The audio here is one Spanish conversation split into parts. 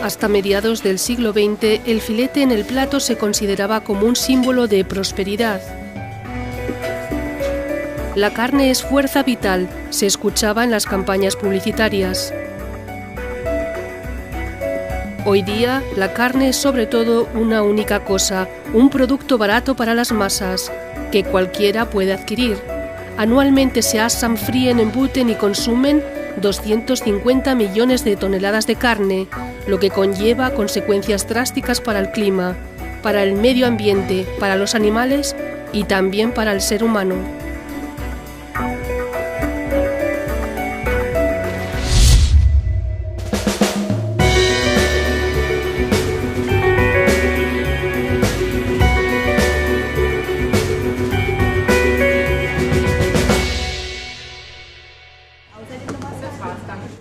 Hasta mediados del siglo XX, el filete en el plato se consideraba como un símbolo de prosperidad. La carne es fuerza vital, se escuchaba en las campañas publicitarias. Hoy día, la carne es sobre todo una única cosa, un producto barato para las masas, que cualquiera puede adquirir. Anualmente se asan, fríen, embuten y consumen 250 millones de toneladas de carne, lo que conlleva consecuencias drásticas para el clima, para el medio ambiente, para los animales y también para el ser humano.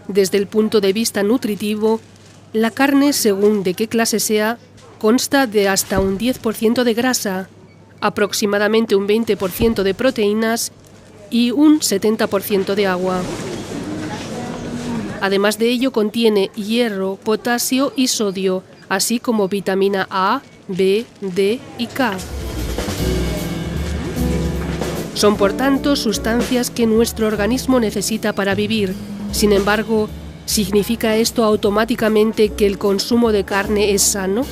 Desde el punto de vista nutritivo, la carne, según de qué clase sea, consta de hasta un 10% de grasa, aproximadamente un 20% de proteínas y un 70% de agua. Además de ello, contiene hierro, potasio y sodio, así como vitamina A, B, D y K. Son, por tanto, sustancias que nuestro organismo necesita para vivir. Sin embargo, ¿significa esto automáticamente que el consumo de carne es sano?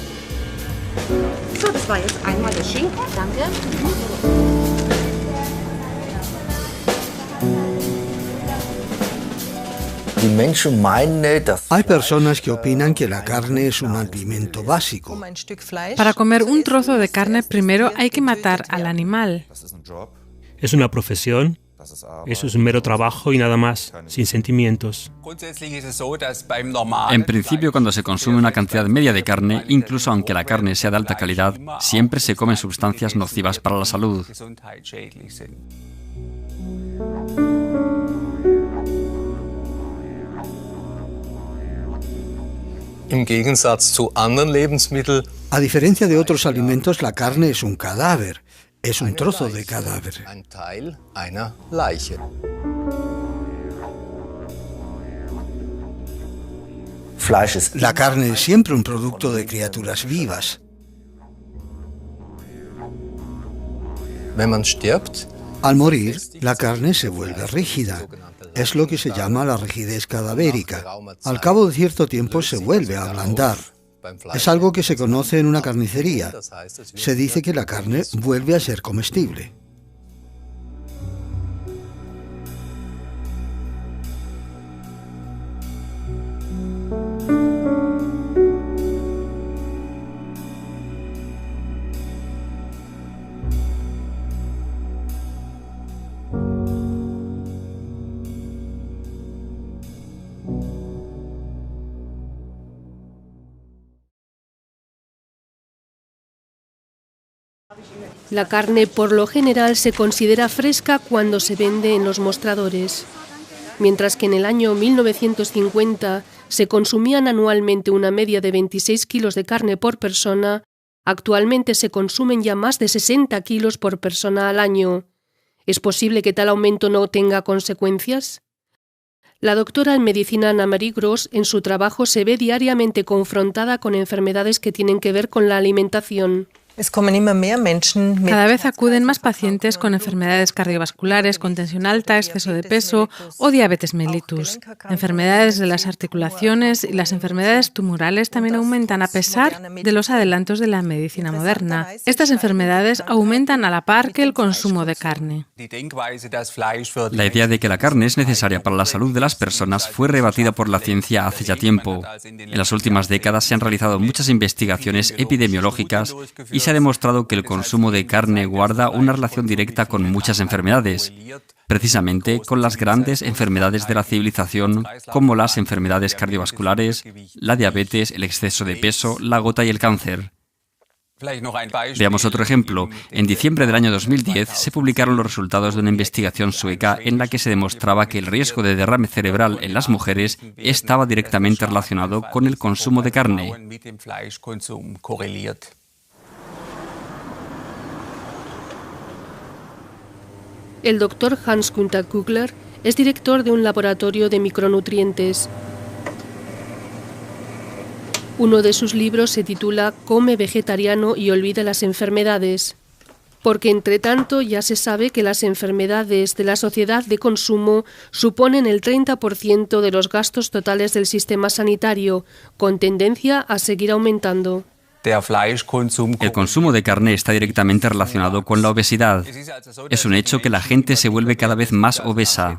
Hay personas que opinan que la carne es un alimento básico. Para comer un trozo de carne, primero hay que matar al animal. Es una profesión. Eso es un mero trabajo y nada más, sin sentimientos. En principio, cuando se consume una cantidad media de carne, incluso aunque la carne sea de alta calidad, siempre se comen sustancias nocivas para la salud. A diferencia de otros alimentos, la carne es un cadáver. Es un trozo de cadáver. La carne es siempre un producto de criaturas vivas. Al morir, la carne se vuelve rígida. Es lo que se llama la rigidez cadavérica. Al cabo de cierto tiempo se vuelve a ablandar. Es algo que se conoce en una carnicería. Se dice que la carne vuelve a ser comestible. La carne por lo general se considera fresca cuando se vende en los mostradores. Mientras que en el año 1950 se consumían anualmente una media de 26 kilos de carne por persona, actualmente se consumen ya más de 60 kilos por persona al año. ¿Es posible que tal aumento no tenga consecuencias? La doctora en medicina Anna-Marie Gros en su trabajo se ve diariamente confrontada con enfermedades que tienen que ver con la alimentación. Cada vez acuden más pacientes con enfermedades cardiovasculares, con tensión alta, exceso de peso o diabetes mellitus. Enfermedades de las articulaciones y las enfermedades tumorales también aumentan a pesar de los adelantos de la medicina moderna. Estas enfermedades aumentan a la par que el consumo de carne. La idea de que la carne es necesaria para la salud de las personas fue rebatida por la ciencia hace ya tiempo. En las últimas décadas se han realizado muchas investigaciones epidemiológicas y se ha demostrado que el consumo de carne guarda una relación directa con muchas enfermedades, precisamente con las grandes enfermedades de la civilización, como las enfermedades cardiovasculares, la diabetes, el exceso de peso, la gota y el cáncer. Veamos otro ejemplo. En diciembre del año 2010 se publicaron los resultados de una investigación sueca en la que se demostraba que el riesgo de derrame cerebral en las mujeres estaba directamente relacionado con el consumo de carne. El doctor Hans-Günther Kugler es director de un laboratorio de micronutrientes. Uno de sus libros se titula Come vegetariano y olvida las enfermedades, porque entre tanto ya se sabe que las enfermedades de la sociedad de consumo suponen el 30% de los gastos totales del sistema sanitario, con tendencia a seguir aumentando. El consumo de carne está directamente relacionado con la obesidad. Es un hecho que la gente se vuelve cada vez más obesa.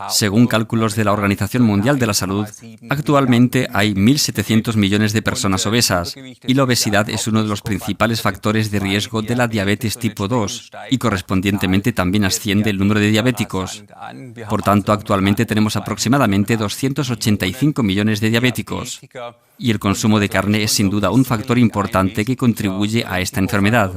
Según cálculos de la Organización Mundial de la Salud, actualmente hay 1.700 millones de personas obesas y la obesidad es uno de los principales factores de riesgo de la diabetes tipo 2 y correspondientemente también asciende el número de diabéticos. Por tanto, actualmente tenemos aproximadamente 285 millones de diabéticos. Y el consumo de carne es sin duda un factor importante que contribuye a esta enfermedad.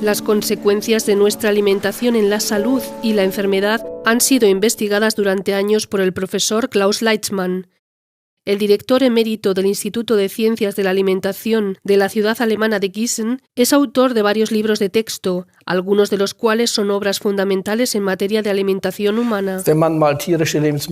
Las consecuencias de nuestra alimentación en la salud y la enfermedad han sido investigadas durante años por el profesor Klaus Leitzmann. El director emérito del Instituto de Ciencias de la Alimentación de la ciudad alemana de Gießen es autor de varios libros de texto, algunos de los cuales son obras fundamentales en materia de alimentación humana.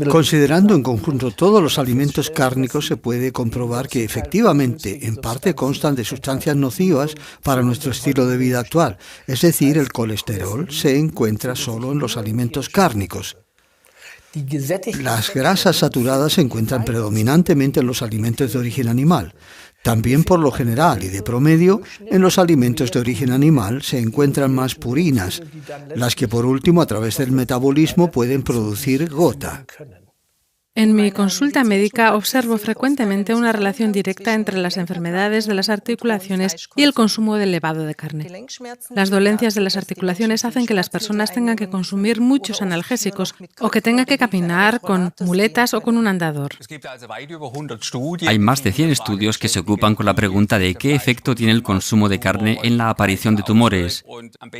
Considerando en conjunto todos los alimentos cárnicos, se puede comprobar que efectivamente en parte constan de sustancias nocivas para nuestro estilo de vida actual, es decir, el colesterol se encuentra solo en los alimentos cárnicos. Las grasas saturadas se encuentran predominantemente en los alimentos de origen animal. También por lo general y de promedio, en los alimentos de origen animal se encuentran más purinas, las que por último a través del metabolismo pueden producir gota. En mi consulta médica observo frecuentemente una relación directa entre las enfermedades de las articulaciones y el consumo elevado de carne. Las dolencias de las articulaciones hacen que las personas tengan que consumir muchos analgésicos o que tengan que caminar con muletas o con un andador. Hay más de 100 estudios que se ocupan con la pregunta de qué efecto tiene el consumo de carne en la aparición de tumores.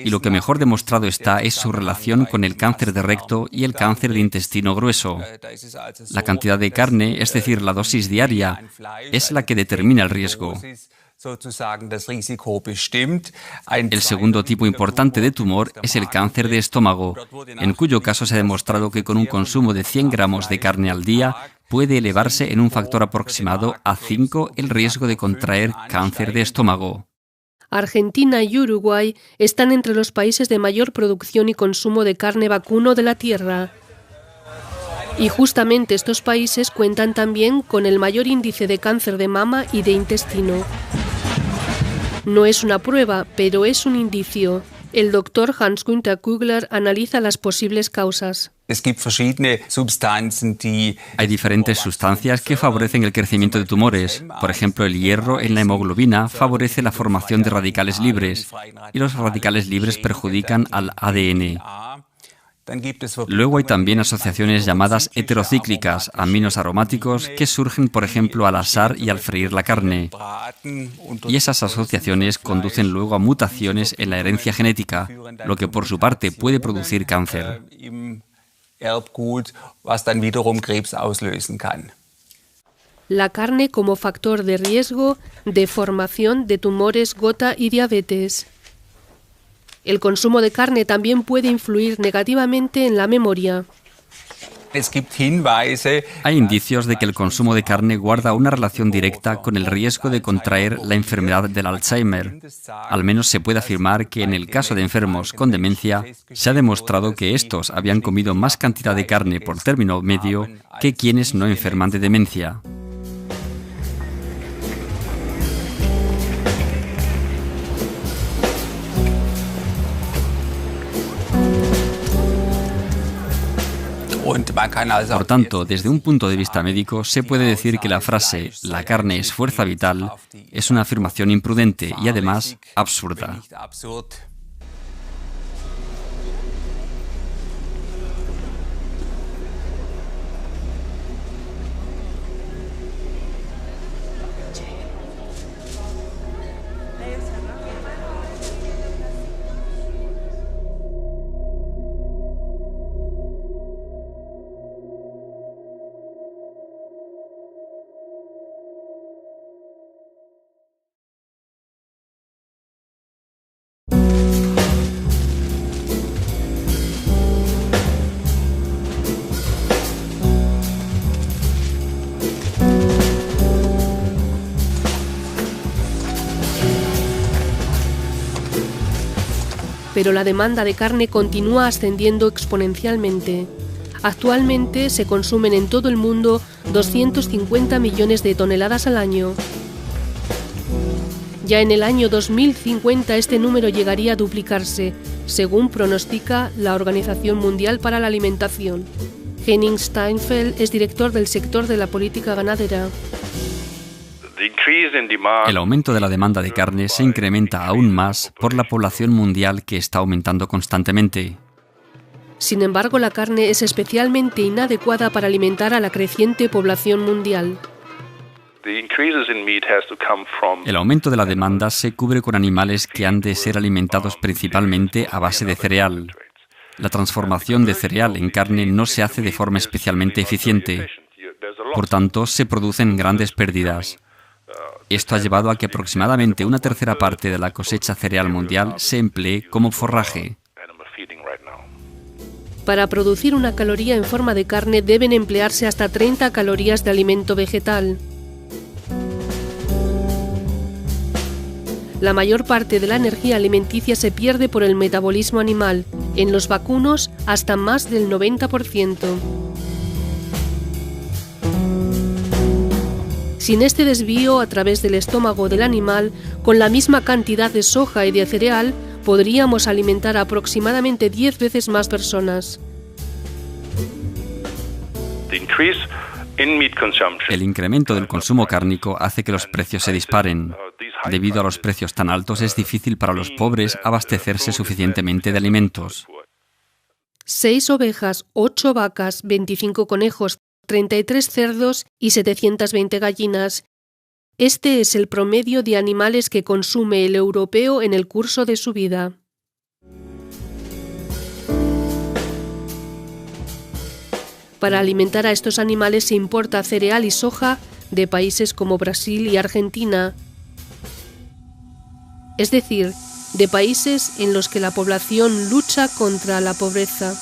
Y lo que mejor demostrado está es su relación con el cáncer de recto y el cáncer de intestino grueso. La cantidad de carne, es decir, la dosis diaria, es la que determina el riesgo. El segundo tipo importante de tumor es el cáncer de estómago, en cuyo caso se ha demostrado que con un consumo de 100 gramos de carne al día puede elevarse en un factor aproximado a 5 el riesgo de contraer cáncer de estómago. Argentina y Uruguay están entre los países de mayor producción y consumo de carne vacuno de la Tierra. Y justamente estos países cuentan también con el mayor índice de cáncer de mama y de intestino. No es una prueba, pero es un indicio. El doctor Hans-Günther Kugler analiza las posibles causas. Hay diferentes sustancias que favorecen el crecimiento de tumores. Por ejemplo, el hierro en la hemoglobina favorece la formación de radicales libres y los radicales libres perjudican al ADN. Luego hay también asociaciones llamadas heterocíclicas, aminos aromáticos, que surgen, por ejemplo, al asar y al freír la carne. Y esas asociaciones conducen luego a mutaciones en la herencia genética, lo que por su parte puede producir cáncer. La carne como factor de riesgo de formación de tumores, gota y diabetes. El consumo de carne también puede influir negativamente en la memoria. Hay indicios de que el consumo de carne guarda una relación directa con el riesgo de contraer la enfermedad del Alzheimer. Al menos se puede afirmar que en el caso de enfermos con demencia, se ha demostrado que estos habían comido más cantidad de carne por término medio que quienes no enferman de demencia. Por tanto, desde un punto de vista médico, se puede decir que la frase «la carne es fuerza vital» es una afirmación imprudente y además absurda. pero la demanda de carne continúa ascendiendo exponencialmente. Actualmente se consumen en todo el mundo 250 millones de toneladas al año. Ya en el año 2050 este número llegaría a duplicarse, según pronostica la Organización Mundial para la Alimentación. Henning Steinfeld es director del sector de la política ganadera. El aumento de la demanda de carne se incrementa aún más por la población mundial que está aumentando constantemente. Sin embargo, la carne es especialmente inadecuada para alimentar a la creciente población mundial. El aumento de la demanda se cubre con animales que han de ser alimentados principalmente a base de cereal. La transformación de cereal en carne no se hace de forma especialmente eficiente. Por tanto, se producen grandes pérdidas. Esto ha llevado a que aproximadamente una tercera parte de la cosecha cereal mundial se emplee como forraje. Para producir una caloría en forma de carne deben emplearse hasta 30 calorías de alimento vegetal. La mayor parte de la energía alimenticia se pierde por el metabolismo animal, en los vacunos hasta más del 90%. Sin este desvío a través del estómago del animal, con la misma cantidad de soja y de cereal, podríamos alimentar a aproximadamente 10 veces más personas. El incremento del consumo cárnico hace que los precios se disparen. Debido a los precios tan altos, es difícil para los pobres abastecerse suficientemente de alimentos. 6 ovejas, 8 vacas, 25 conejos, 33 cerdos y 720 gallinas. Este es el promedio de animales que consume el europeo en el curso de su vida. Para alimentar a estos animales se importa cereal y soja de países como Brasil y Argentina, es decir, de países en los que la población lucha contra la pobreza.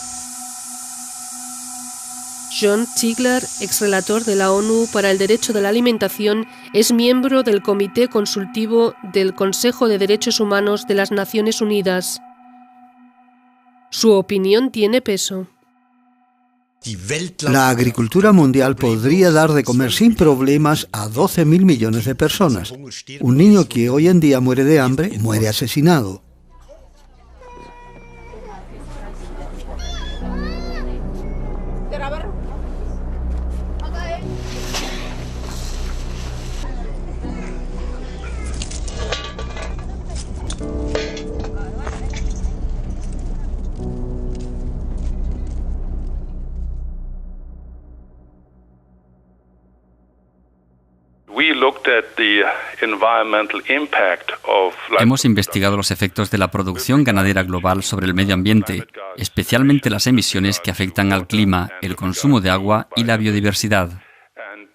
John Ziegler, exrelator de la ONU para el Derecho de la Alimentación, es miembro del Comité Consultivo del Consejo de Derechos Humanos de las Naciones Unidas. Su opinión tiene peso. La agricultura mundial podría dar de comer sin problemas a 12.000 millones de personas. Un niño que hoy en día muere de hambre, muere asesinado. Hemos investigado los efectos de la producción ganadera global sobre el medio ambiente, especialmente las emisiones que afectan al clima, el consumo de agua y la biodiversidad.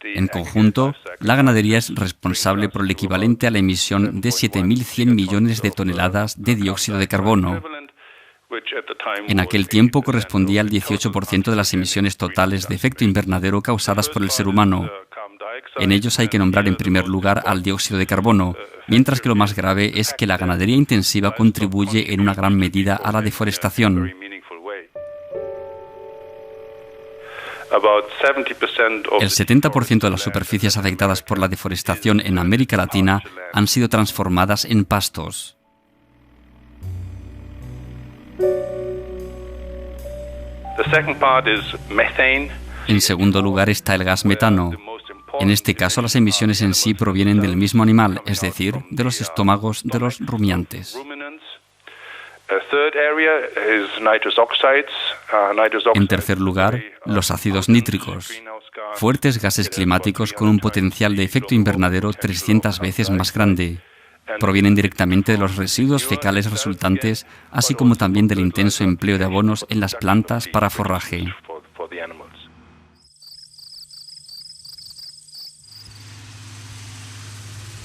En conjunto, la ganadería es responsable por el equivalente a la emisión de 7.100 millones de toneladas de dióxido de carbono. En aquel tiempo correspondía al 18% de las emisiones totales de efecto invernadero causadas por el ser humano. En ellos hay que nombrar en primer lugar al dióxido de carbono, mientras que lo más grave es que la ganadería intensiva contribuye en una gran medida a la deforestación. El 70% de las superficies afectadas por la deforestación en América Latina han sido transformadas en pastos. En segundo lugar está el gas metano. En este caso, las emisiones en sí provienen del mismo animal, es decir, de los estómagos de los rumiantes. En tercer lugar, los ácidos nítricos, fuertes gases climáticos con un potencial de efecto invernadero 300 veces más grande. Provienen directamente de los residuos fecales resultantes, así como también del intenso empleo de abonos en las plantas para forraje.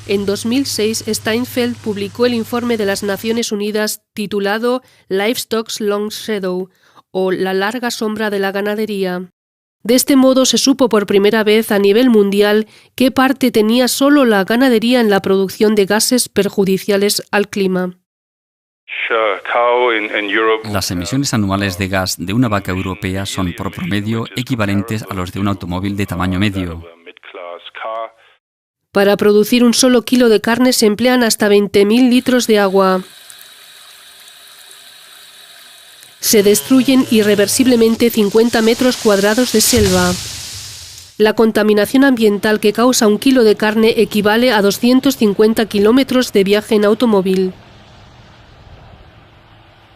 En 2006, Steinfeld publicó el informe de las Naciones Unidas titulado Livestock's Long Shadow, o La larga sombra de la ganadería. De este modo se supo por primera vez a nivel mundial qué parte tenía solo la ganadería en la producción de gases perjudiciales al clima. Las emisiones anuales de gas de una vaca europea son por promedio equivalentes a los de un automóvil de tamaño medio. Para producir un solo kilo de carne se emplean hasta 20.000 litros de agua. Se destruyen irreversiblemente 50 metros cuadrados de selva. La contaminación ambiental que causa un kilo de carne equivale a 250 kilómetros de viaje en automóvil.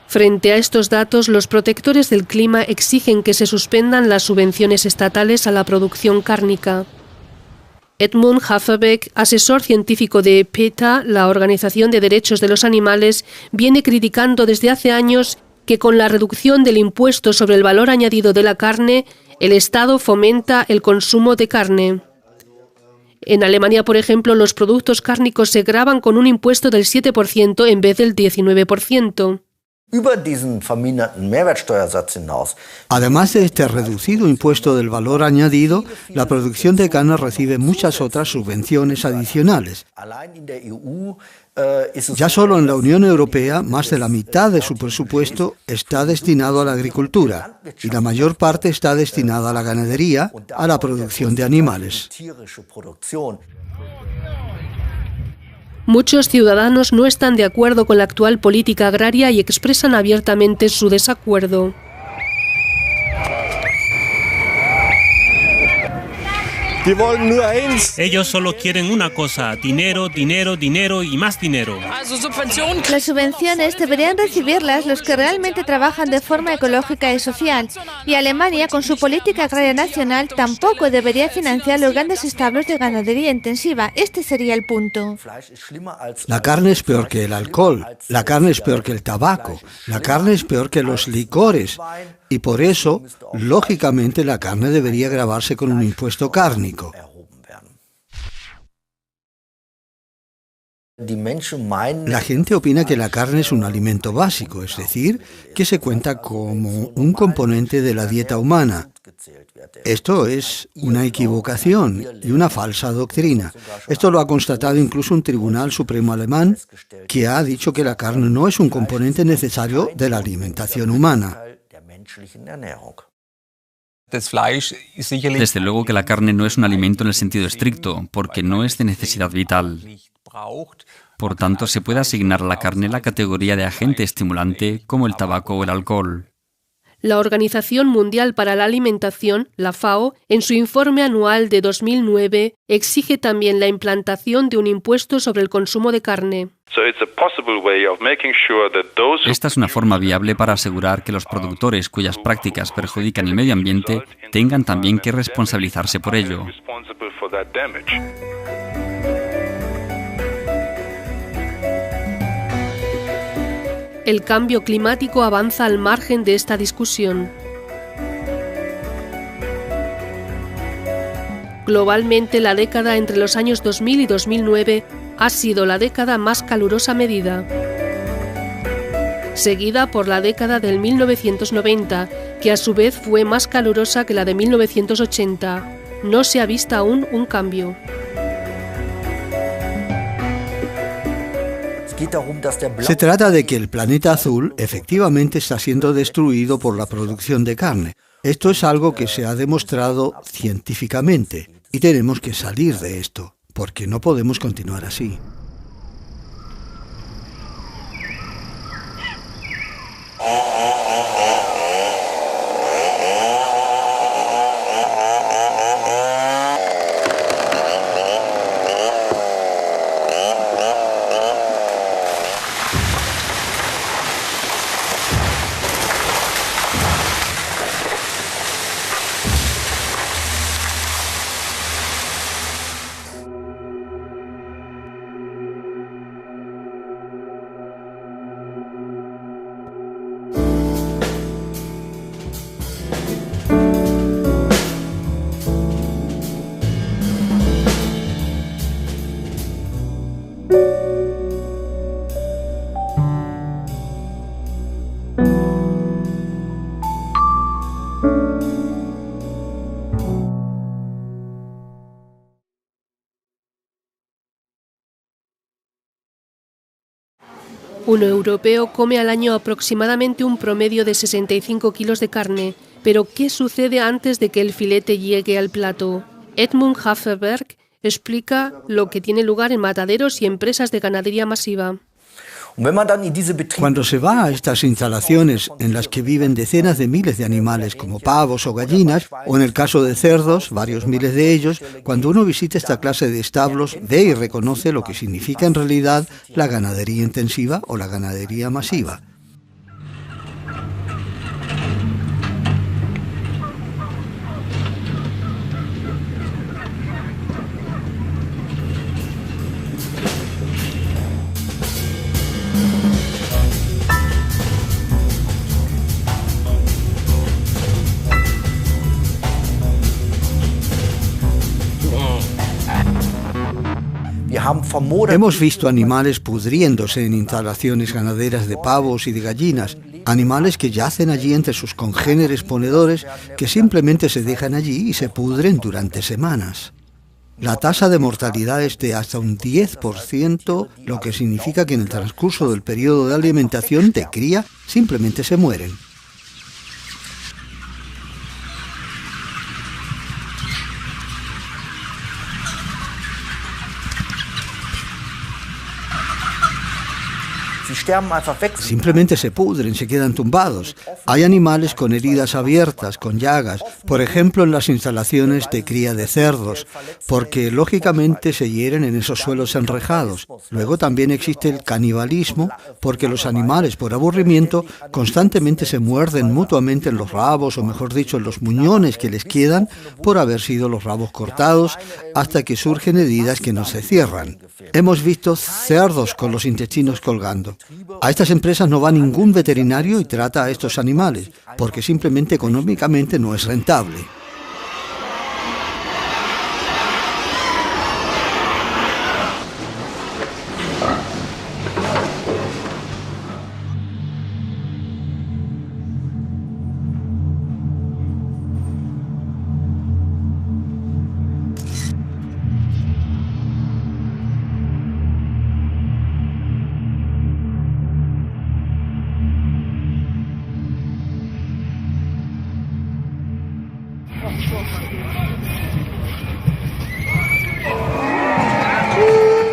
Frente a estos datos, los protectores del clima exigen que se suspendan las subvenciones estatales a la producción cárnica. Edmund Haferbeck, asesor científico de PETA, la Organización de Derechos de los Animales, viene criticando desde hace años que con la reducción del impuesto sobre el valor añadido de la carne, el Estado fomenta el consumo de carne. En Alemania, por ejemplo, los productos cárnicos se gravan con un impuesto del 7% en vez del 19%. Además de este reducido impuesto del valor añadido, la producción de carne recibe muchas otras subvenciones adicionales. Ya solo en la Unión Europea, más de la mitad de su presupuesto está destinado a la agricultura y la mayor parte está destinada a la ganadería, a la producción de animales. Muchos ciudadanos no están de acuerdo con la actual política agraria y expresan abiertamente su desacuerdo. Ellos solo quieren una cosa: dinero, dinero, dinero y más dinero. Las subvenciones deberían recibirlas los que realmente trabajan de forma ecológica y social. Y Alemania, con su política agraria nacional, tampoco debería financiar los grandes establos de ganadería intensiva. Este sería el punto. La carne es peor que el alcohol, la carne es peor que el tabaco, la carne es peor que los licores. Y por eso, lógicamente, la carne debería gravarse con un impuesto cárnico. La gente opina que la carne es un alimento básico, es decir, que se cuenta como un componente de la dieta humana. Esto es una equivocación y una falsa doctrina. Esto lo ha constatado incluso un tribunal supremo alemán, que ha dicho que la carne no es un componente necesario de la alimentación humana. Desde luego que la carne no es un alimento en el sentido estricto, porque no es de necesidad vital. Por tanto, se puede asignar a la carne la categoría de agente estimulante como el tabaco o el alcohol. La Organización Mundial para la Alimentación, la FAO, en su informe anual de 2009, exige también la implantación de un impuesto sobre el consumo de carne. Esta es una forma viable para asegurar que los productores cuyas prácticas perjudican el medio ambiente tengan también que responsabilizarse por ello. El cambio climático avanza al margen de esta discusión. Globalmente, la década entre los años 2000 y 2009 ha sido la década más calurosa medida, seguida por la década del 1990, que a su vez fue más calurosa que la de 1980. No se ha visto aún un cambio. Se trata de que el planeta azul efectivamente está siendo destruido por la producción de carne. Esto es algo que se ha demostrado científicamente y tenemos que salir de esto, porque no podemos continuar así. Un europeo come al año aproximadamente un promedio de 65 kilos de carne, pero ¿qué sucede antes de que el filete llegue al plato? Edmund Haferberg explica lo que tiene lugar en mataderos y empresas de ganadería masiva. Cuando se va a estas instalaciones en las que viven decenas de miles de animales como pavos o gallinas, o en el caso de cerdos, varios miles de ellos, cuando uno visita esta clase de establos, ve y reconoce lo que significa en realidad la ganadería intensiva o la ganadería masiva. Hemos visto animales pudriéndose en instalaciones ganaderas de pavos y de gallinas, animales que yacen allí entre sus congéneres ponedores que simplemente se dejan allí y se pudren durante semanas. La tasa de mortalidad es de hasta un 10%, lo que significa que en el transcurso del periodo de alimentación de cría simplemente se mueren. Simplemente se pudren, se quedan tumbados. Hay animales con heridas abiertas, con llagas, por ejemplo en las instalaciones de cría de cerdos, porque lógicamente se hieren en esos suelos enrejados. Luego también existe el canibalismo, porque los animales por aburrimiento constantemente se muerden mutuamente en los rabos, o mejor dicho, en los muñones que les quedan por haber sido los rabos cortados, hasta que surgen heridas que no se cierran. Hemos visto cerdos con los intestinos colgando. A estas empresas no va ningún veterinario y trata a estos animales, porque simplemente económicamente no es rentable.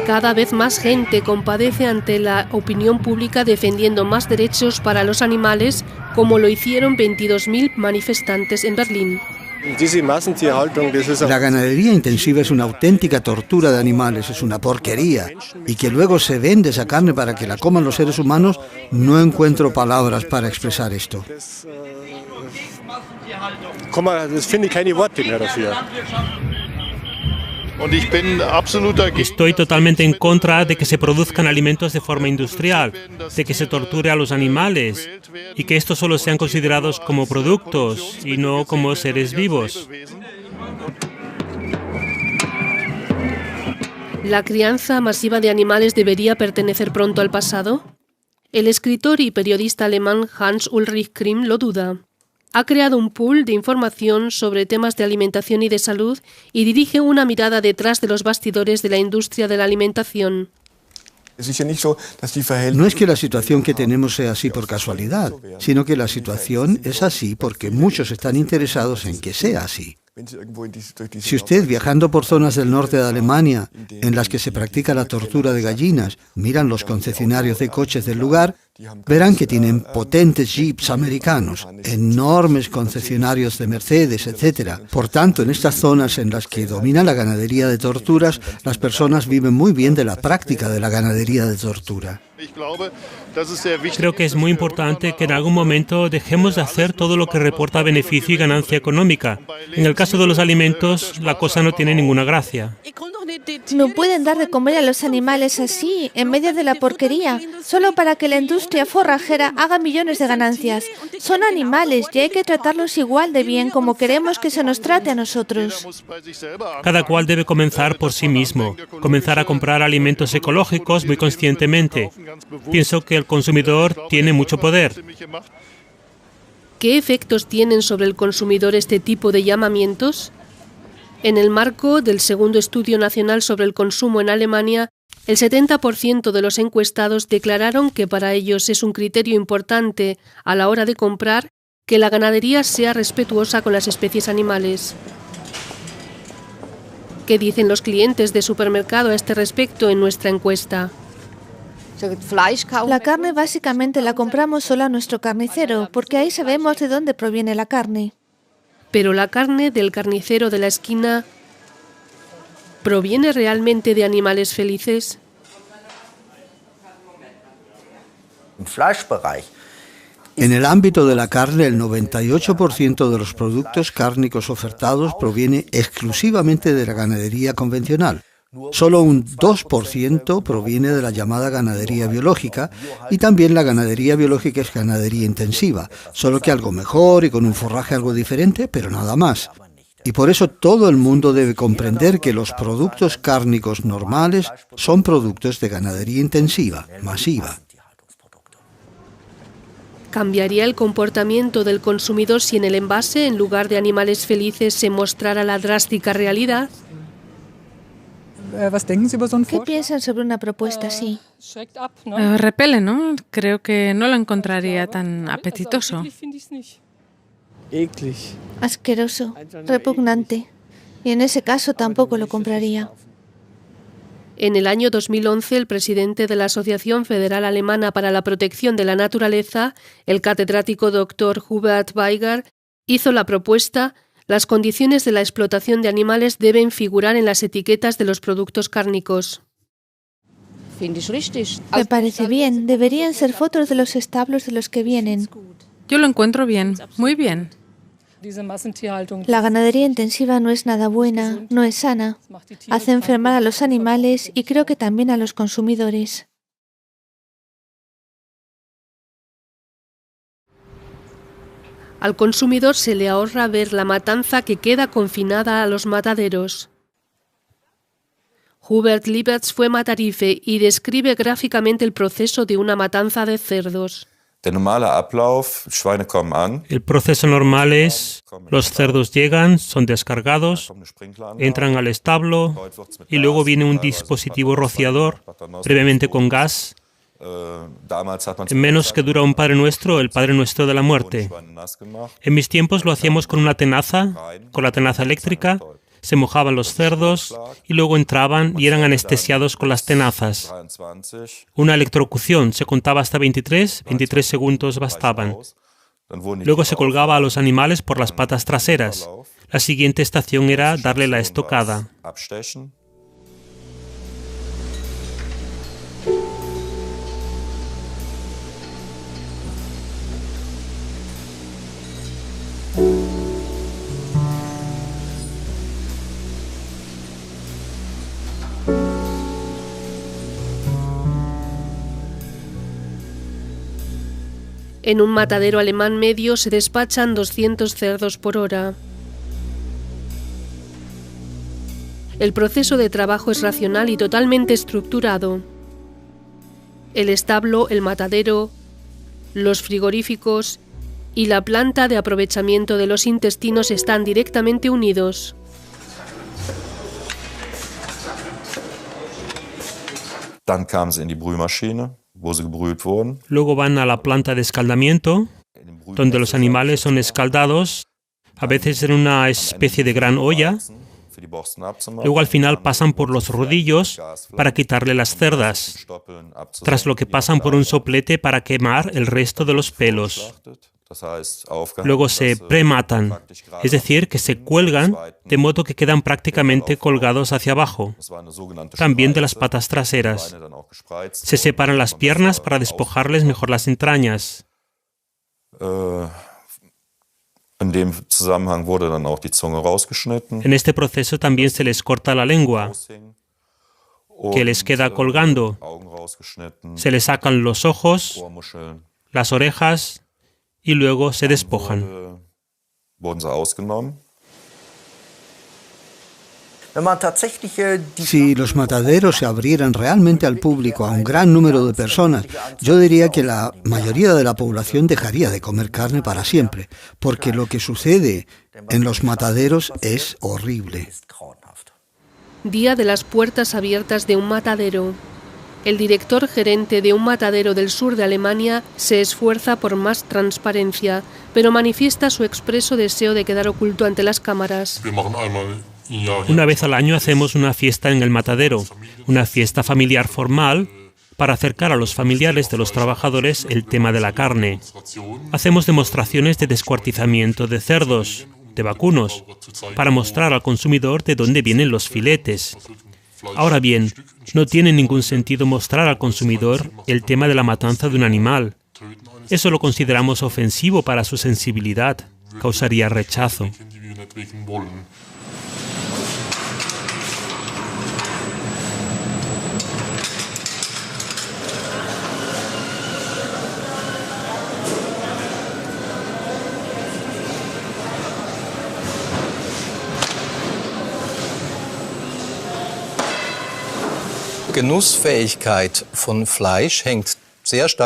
Cada vez más gente compadece ante la opinión pública defendiendo más derechos para los animales, como lo hicieron 22.000 manifestantes en Berlín. La ganadería intensiva es una auténtica tortura de animales, es una porquería. Y que luego se vende esa carne para que la coman los seres humanos, no encuentro palabras para expresar esto. Estoy totalmente en contra de que se produzcan alimentos de forma industrial, de que se torture a los animales y que estos solo sean considerados como productos y no como seres vivos. ¿La crianza masiva de animales debería pertenecer pronto al pasado? El escritor y periodista alemán Hans Ulrich Krimm lo duda. Ha creado un pool de información sobre temas de alimentación y de salud y dirige una mirada detrás de los bastidores de la industria de la alimentación. No es que la situación que tenemos sea así por casualidad, sino que la situación es así porque muchos están interesados en que sea así. Si usted, viajando por zonas del norte de Alemania, en las que se practica la tortura de gallinas, miran los concesionarios de coches del lugar, verán que tienen potentes jeeps americanos, enormes concesionarios de Mercedes, etc. Por tanto, en estas zonas en las que domina la ganadería de torturas, las personas viven muy bien de la práctica de la ganadería de tortura. Creo que es muy importante que en algún momento dejemos de hacer todo lo que reporta beneficio y ganancia económica. En el caso de los alimentos, la cosa no tiene ninguna gracia. No pueden dar de comer a los animales así, en medio de la porquería, solo para que la industria forrajera haga millones de ganancias. Son animales y hay que tratarlos igual de bien como queremos que se nos trate a nosotros. Cada cual debe comenzar por sí mismo, comenzar a comprar alimentos ecológicos muy conscientemente. Pienso que el consumidor tiene mucho poder. ¿Qué efectos tienen sobre el consumidor este tipo de llamamientos? En el marco del segundo Estudio Nacional sobre el Consumo en Alemania, El 70% de los encuestados declararon que para ellos es un criterio importante a la hora de comprar que la ganadería sea respetuosa con las especies animales. ¿Qué dicen los clientes de supermercado a este respecto en nuestra encuesta? La carne básicamente la compramos solo a nuestro carnicero, porque ahí sabemos de dónde proviene la carne. Pero la carne del carnicero de la esquina, ¿proviene realmente de animales felices? En el ámbito de la carne, el 98% de los productos cárnicos ofertados proviene exclusivamente de la ganadería convencional. Solo un 2% proviene de la llamada ganadería biológica, y también la ganadería biológica es ganadería intensiva, solo que algo mejor y con un forraje algo diferente, pero nada más. Y por eso todo el mundo debe comprender que los productos cárnicos normales son productos de ganadería intensiva, masiva. ¿Cambiaría el comportamiento del consumidor si en el envase, en lugar de animales felices, se mostrara la drástica realidad? ¿Qué piensan sobre una propuesta así? Repele, ¿no? Creo que no lo encontraría tan apetitoso. Asqueroso, repugnante. Y en ese caso tampoco lo compraría. En el año 2011, el presidente de la Asociación Federal Alemana para la Protección de la Naturaleza, el catedrático Dr. Hubert Weiger, hizo la propuesta: las condiciones de la explotación de animales deben figurar en las etiquetas de los productos cárnicos. Me parece bien. Deberían ser fotos de los establos de los que vienen. Yo lo encuentro bien, muy bien. La ganadería intensiva no es nada buena, no es sana. Hace enfermar a los animales y creo que también a los consumidores. Al consumidor se le ahorra ver la matanza que queda confinada a los mataderos. Hubert Liebertz fue matarife y describe gráficamente el proceso de una matanza de cerdos. El proceso normal es: los cerdos llegan, son descargados, entran al establo y luego viene un dispositivo rociador, previamente con gas. En menos que dura un Padre Nuestro, el Padre Nuestro de la muerte. En mis tiempos lo hacíamos con una tenaza, con la tenaza eléctrica. Se mojaban los cerdos y luego entraban y eran anestesiados con las tenazas. Una electrocución, se contaba hasta 23 segundos bastaban. Luego se colgaba a los animales por las patas traseras. La siguiente estación era darle la estocada. En un matadero alemán medio se despachan 200 cerdos por hora. El proceso de trabajo es racional y totalmente estructurado. El establo, el matadero, los frigoríficos y la planta de aprovechamiento de los intestinos están directamente unidos. Dann kamen sie in die Brühmaschine, wo sie gebrüht wurden. Luego van a la planta de escaldamiento, donde los animales son escaldados, a veces en una especie de gran olla. Luego al final pasan por los rodillos para quitarle las cerdas, tras lo que pasan por un soplete para quemar el resto de los pelos. Luego se prematan, es decir, que se cuelgan de modo que quedan prácticamente colgados hacia abajo, también de las patas traseras. Se separan las piernas para despojarles mejor las entrañas. En este proceso también se les corta la lengua, que les queda colgando. Se les sacan los ojos, las orejas y luego se despojan. Si los mataderos se abrieran realmente al público, a un gran número de personas, yo diría que la mayoría de la población dejaría de comer carne para siempre, porque lo que sucede en los mataderos es horrible. día de las puertas abiertas de un matadero. El director gerente de un matadero del sur de Alemania se esfuerza por más transparencia, pero manifiesta su expreso deseo de quedar oculto ante las cámaras. Una vez al año hacemos una fiesta en el matadero, una fiesta familiar formal, para acercar a los familiares de los trabajadores el tema de la carne. Hacemos demostraciones de descuartizamiento de cerdos, de vacunos, para mostrar al consumidor de dónde vienen los filetes. Ahora bien, no tiene ningún sentido mostrar al consumidor el tema de la matanza de un animal. Eso lo consideramos ofensivo para su sensibilidad, causaría rechazo.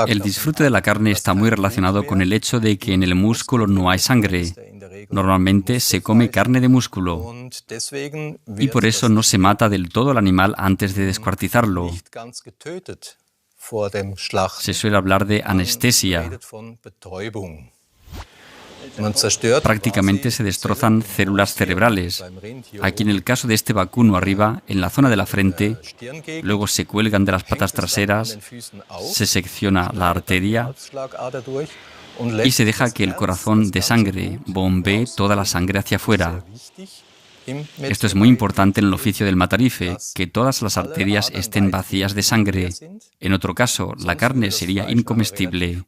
El disfrute de la carne está muy relacionado con el hecho de que en el músculo no hay sangre. Normalmente se come carne de músculo y por eso no se mata del todo al animal antes de descuartizarlo. Se suele hablar de anestesia. Prácticamente se destrozan células cerebrales. Aquí en el caso de este vacuno arriba, en la zona de la frente, luego se cuelgan de las patas traseras, se secciona la arteria y se deja que el corazón de sangre bombee toda la sangre hacia afuera. Esto es muy importante en el oficio del matarife, que todas las arterias estén vacías de sangre. En otro caso, la carne sería incomestible.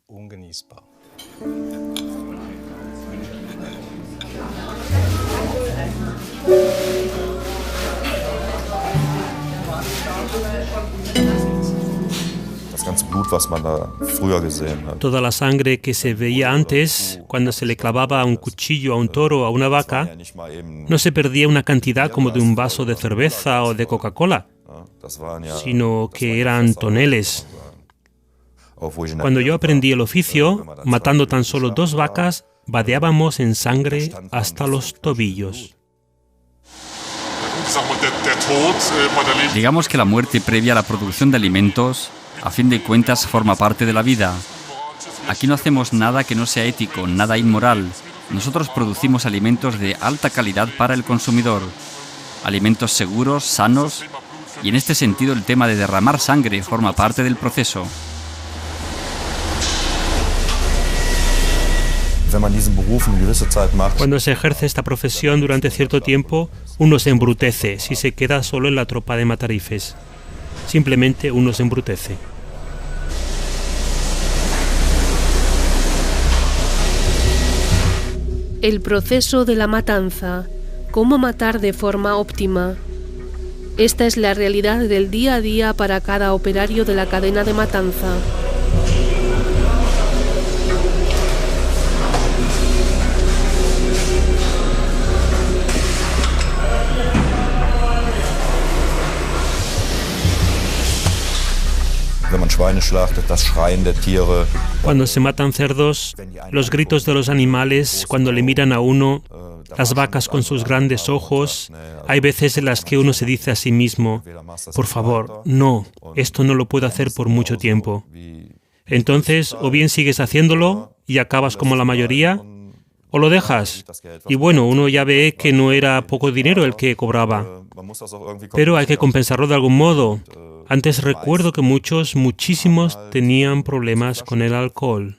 Toda la sangre que se veía antes, cuando se le clavaba un cuchillo a un toro o a una vaca, no se perdía una cantidad como de un vaso de cerveza o de Coca-Cola, sino que eran toneles. Cuando yo aprendí el oficio, matando tan solo 2 vacas, vadeábamos en sangre hasta los tobillos. Digamos que la muerte previa a la producción de alimentos, a fin de cuentas, forma parte de la vida. Aquí no hacemos nada que no sea ético, nada inmoral. Nosotros producimos alimentos de alta calidad para el consumidor. Alimentos seguros, sanos, y en este sentido el tema de derramar sangre forma parte del proceso. Cuando se ejerce esta profesión durante cierto tiempo, uno se embrutece si se queda solo en la tropa de matarifes. Simplemente uno se embrutece. El proceso de la matanza. ¿Cómo matar de forma óptima? Esta es la realidad del día a día para cada operario de la cadena de matanza. Cuando se matan cerdos, los gritos de los animales cuando le miran a uno, las vacas con sus grandes ojos, hay veces en las que uno se dice a sí mismo, por favor, no, esto no lo puedo hacer por mucho tiempo. Entonces, o bien sigues haciéndolo y acabas como la mayoría, o lo dejas. Y bueno, uno ya ve que no era poco dinero el que cobraba, pero hay que compensarlo de algún modo. Antes recuerdo que muchísimos tenían problemas con el alcohol.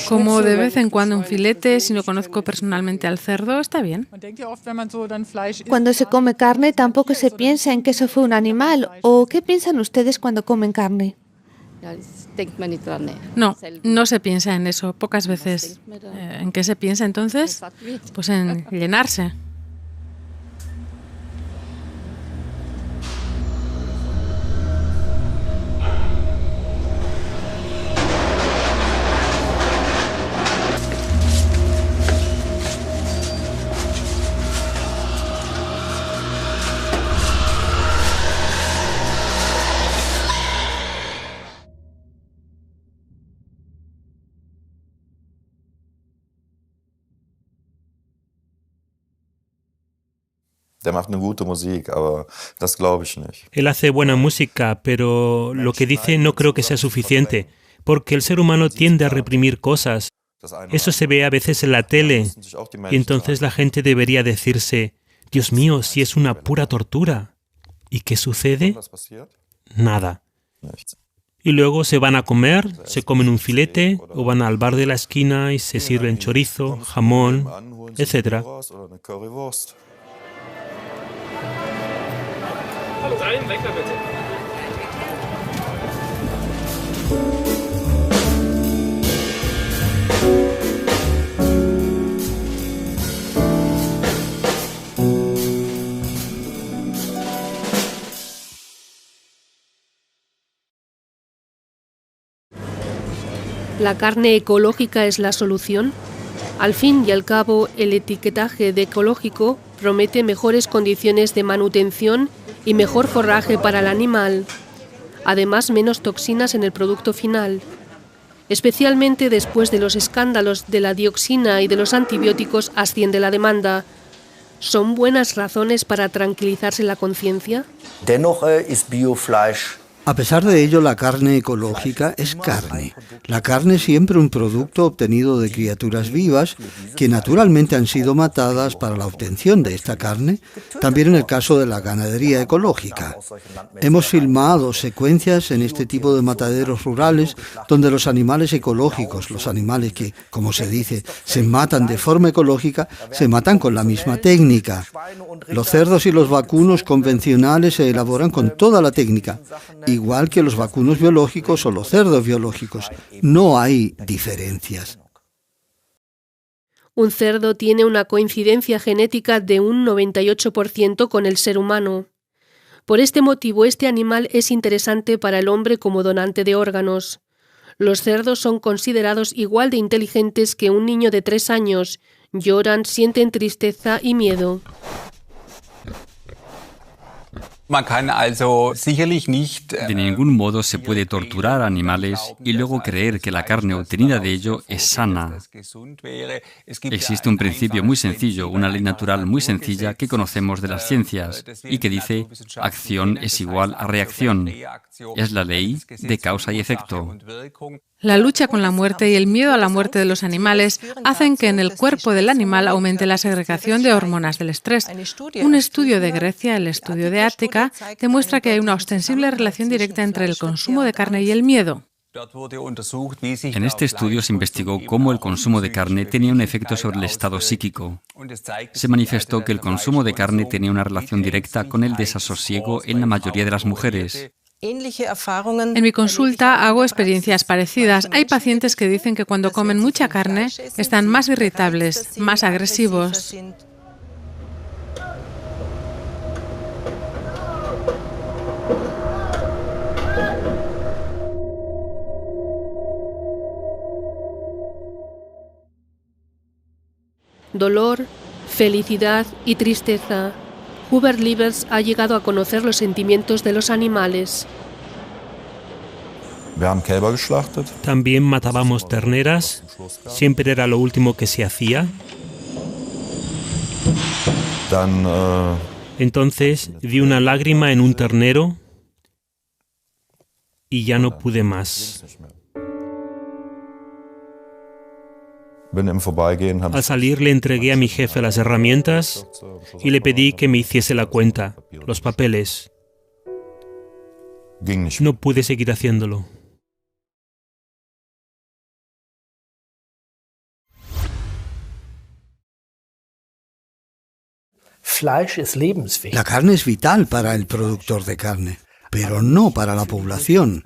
Como de vez en cuando un filete, si no conozco personalmente al cerdo, está bien. Cuando se come carne tampoco se piensa en que eso fue un animal. ¿O qué piensan ustedes cuando comen carne? No, no se piensa en eso, pocas veces. ¿En qué se piensa entonces? Pues en llenarse. Él hace buena música, pero lo que dice no creo que sea suficiente, porque el ser humano tiende a reprimir cosas. Eso se ve a veces en la tele, y entonces la gente debería decirse, Dios mío, si es una pura tortura. ¿Y qué sucede? Nada. Y luego se van a comer, se comen un filete, o van al bar de la esquina y se sirven chorizo, jamón, etc. ¿La carne ecológica es la solución? Al fin y al cabo, el etiquetaje de ecológico promete mejores condiciones de manutención y mejor forraje para el animal. Además, menos toxinas en el producto final. Especialmente después de los escándalos de la dioxina y de los antibióticos, asciende la demanda. ¿Son buenas razones para tranquilizarse la conciencia? Dennoch ist Biofleisch. A pesar de ello, la carne ecológica es carne. La carne es siempre un producto obtenido de criaturas vivas que naturalmente han sido matadas para la obtención de esta carne, también en el caso de la ganadería ecológica. Hemos filmado secuencias en este tipo de mataderos rurales donde los animales ecológicos, los animales que, como se dice, se matan de forma ecológica, se matan con la misma técnica. Los cerdos y los vacunos convencionales se elaboran con toda la técnica, igual que los vacunos biológicos o los cerdos biológicos. No hay diferencias. Un cerdo tiene una coincidencia genética de un 98% con el ser humano. Por este motivo, este animal es interesante para el hombre como donante de órganos. Los cerdos son considerados igual de inteligentes que un niño de 3 años. Lloran, sienten tristeza y miedo. De ningún modo se puede torturar a animales y luego creer que la carne obtenida de ello es sana. Existe un principio muy sencillo, una ley natural muy sencilla que conocemos de las ciencias y que dice acción es igual a reacción. Es la ley de causa y efecto. La lucha con la muerte y el miedo a la muerte de los animales hacen que en el cuerpo del animal aumente la segregación de hormonas del estrés. Un estudio de Grecia, el estudio de Ática, demuestra que hay una ostensible relación directa entre el consumo de carne y el miedo. En este estudio se investigó cómo el consumo de carne tenía un efecto sobre el estado psíquico. Se manifestó que el consumo de carne tenía una relación directa con el desasosiego en la mayoría de las mujeres. En mi consulta hago experiencias parecidas. Hay pacientes que dicen que cuando comen mucha carne están más irritables, más agresivos. Dolor, felicidad y tristeza. Hubert Liebers ha llegado a conocer los sentimientos de los animales. También matábamos terneras. Siempre era lo último que se hacía. Entonces vi una lágrima en un ternero y ya no pude más. Al salir le entregué a mi jefe las herramientas y le pedí que me hiciese la cuenta, los papeles. No pude seguir haciéndolo. La carne es vital para el productor de carne, pero no para la población.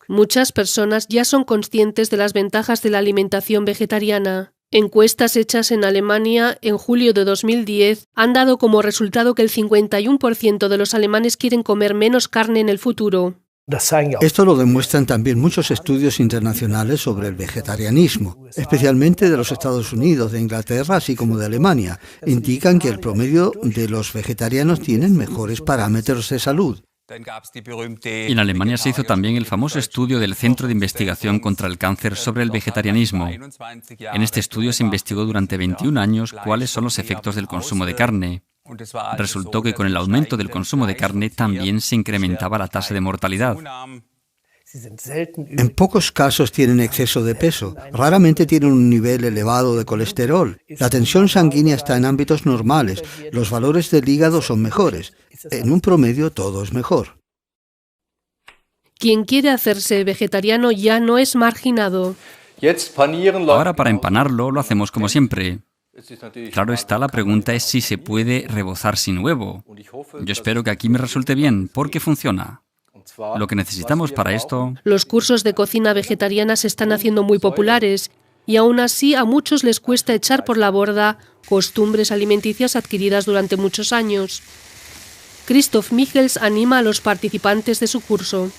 Muchas personas ya son conscientes de las ventajas de la alimentación vegetariana. Encuestas hechas en Alemania en julio de 2010 han dado como resultado que el 51% de los alemanes quieren comer menos carne en el futuro. Esto lo demuestran también muchos estudios internacionales sobre el vegetarianismo, especialmente de los Estados Unidos, de Inglaterra, así como de Alemania. Indican que el promedio de los vegetarianos tienen mejores parámetros de salud. En Alemania se hizo también el famoso estudio del Centro de Investigación contra el Cáncer sobre el vegetarianismo. En este estudio se investigó durante 21 años cuáles son los efectos del consumo de carne. Resultó que con el aumento del consumo de carne también se incrementaba la tasa de mortalidad. En pocos casos tienen exceso de peso, raramente tienen un nivel elevado de colesterol. La tensión sanguínea está en ámbitos normales, los valores del hígado son mejores. En un promedio todo es mejor. Quien quiere hacerse vegetariano ya no es marginado. Ahora para empanarlo lo hacemos como siempre. Claro está, la pregunta es si se puede rebozar sin huevo. Yo espero que aquí me resulte bien, porque funciona. Lo que necesitamos para esto... Los cursos de cocina vegetariana se están haciendo muy populares y aún así a muchos les cuesta echar por la borda costumbres alimenticias adquiridas durante muchos años. Christoph Michels anima a los participantes de su curso.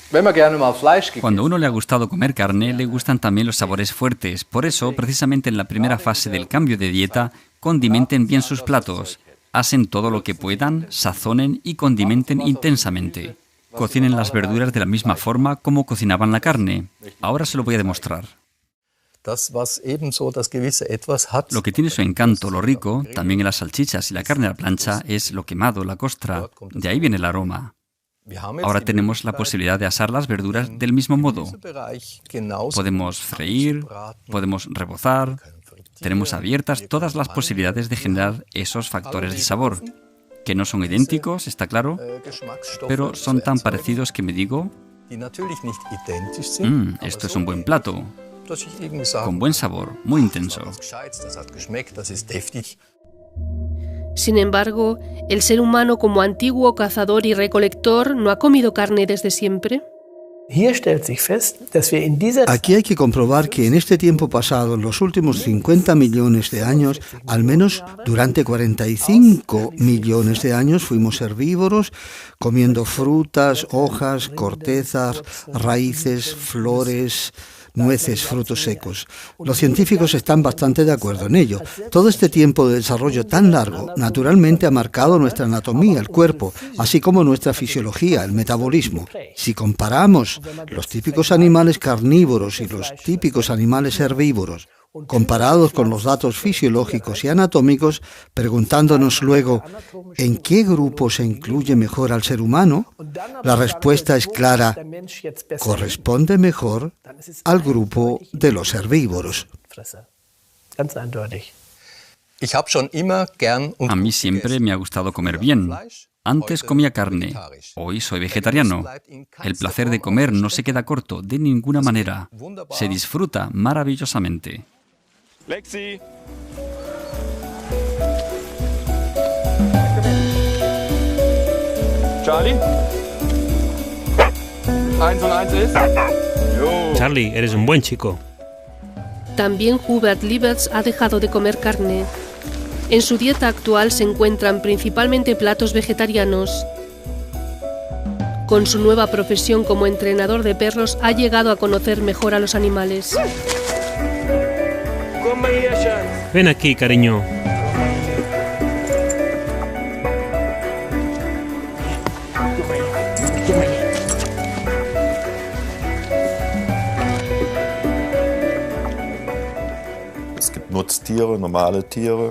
Cuando a uno le ha gustado comer carne, le gustan también los sabores fuertes. Por eso, precisamente en la primera fase del cambio de dieta, condimenten bien sus platos. Hacen todo lo que puedan, sazonen y condimenten intensamente. Cocinen las verduras de la misma forma como cocinaban la carne. Ahora se lo voy a demostrar. Lo que tiene su encanto, lo rico, también en las salchichas y la carne a la plancha, es lo quemado, la costra. De ahí viene el aroma. Ahora tenemos la posibilidad de asar las verduras del mismo modo. Podemos freír, podemos rebozar. Tenemos abiertas todas las posibilidades de generar esos factores de sabor, que no son idénticos, está claro, pero son tan parecidos que me digo, esto es un buen plato, con buen sabor, muy intenso. Sin embargo, ¿el ser humano como antiguo cazador y recolector no ha comido carne desde siempre? Aquí hay que comprobar que en este tiempo pasado, en los últimos 50 millones de años, al menos durante 45 millones de años fuimos herbívoros, comiendo frutas, hojas, cortezas, raíces, flores, nueces, frutos secos. Los científicos están bastante de acuerdo en ello. Todo este tiempo de desarrollo tan largo, naturalmente ha marcado nuestra anatomía, el cuerpo, así como nuestra fisiología, el metabolismo. Si comparamos los típicos animales carnívoros y los típicos animales herbívoros, comparados con los datos fisiológicos y anatómicos, preguntándonos luego ¿en qué grupo se incluye mejor al ser humano? La respuesta es clara: corresponde mejor al grupo de los herbívoros. A mí siempre me ha gustado comer bien. Antes comía carne, hoy soy vegetariano. El placer de comer no se queda corto de ninguna manera. Se disfruta maravillosamente. Lexi. Charlie. 1 und 1 ist. Charlie, eres un buen chico. También Hubert Lieberts ha dejado de comer carne. En su dieta actual se encuentran principalmente platos vegetarianos. Con su nueva profesión como entrenador de perros ha llegado a conocer mejor a los animales. Ven aquí, cariño.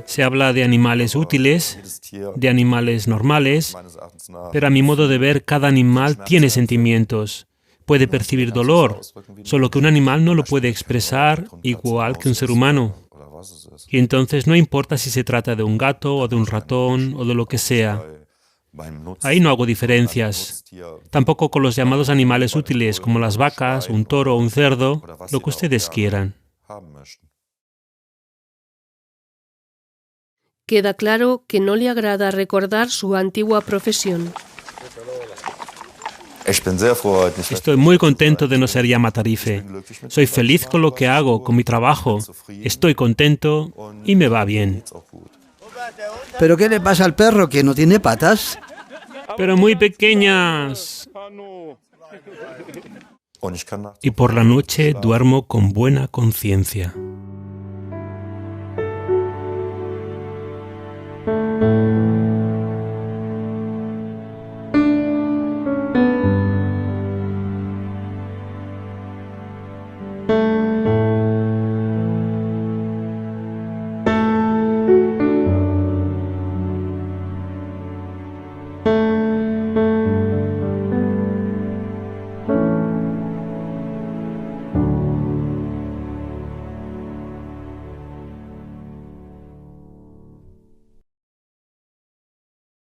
Se habla de animales útiles, de animales normales, pero a mi modo de ver, cada animal tiene sentimientos. Puede percibir dolor, solo que un animal no lo puede expresar igual que un ser humano. Y entonces no importa si se trata de un gato o de un ratón o de lo que sea. Ahí no hago diferencias. Tampoco con los llamados animales útiles, como las vacas, un toro o un cerdo, lo que ustedes quieran. Queda claro que no le agrada recordar su antigua profesión. Estoy muy contento de no ser ya matarife. Soy feliz con lo que hago, con mi trabajo. Estoy contento y me va bien. ¿Pero qué le pasa al perro, que no tiene patas? Pero muy pequeñas. Y por la noche duermo con buena conciencia.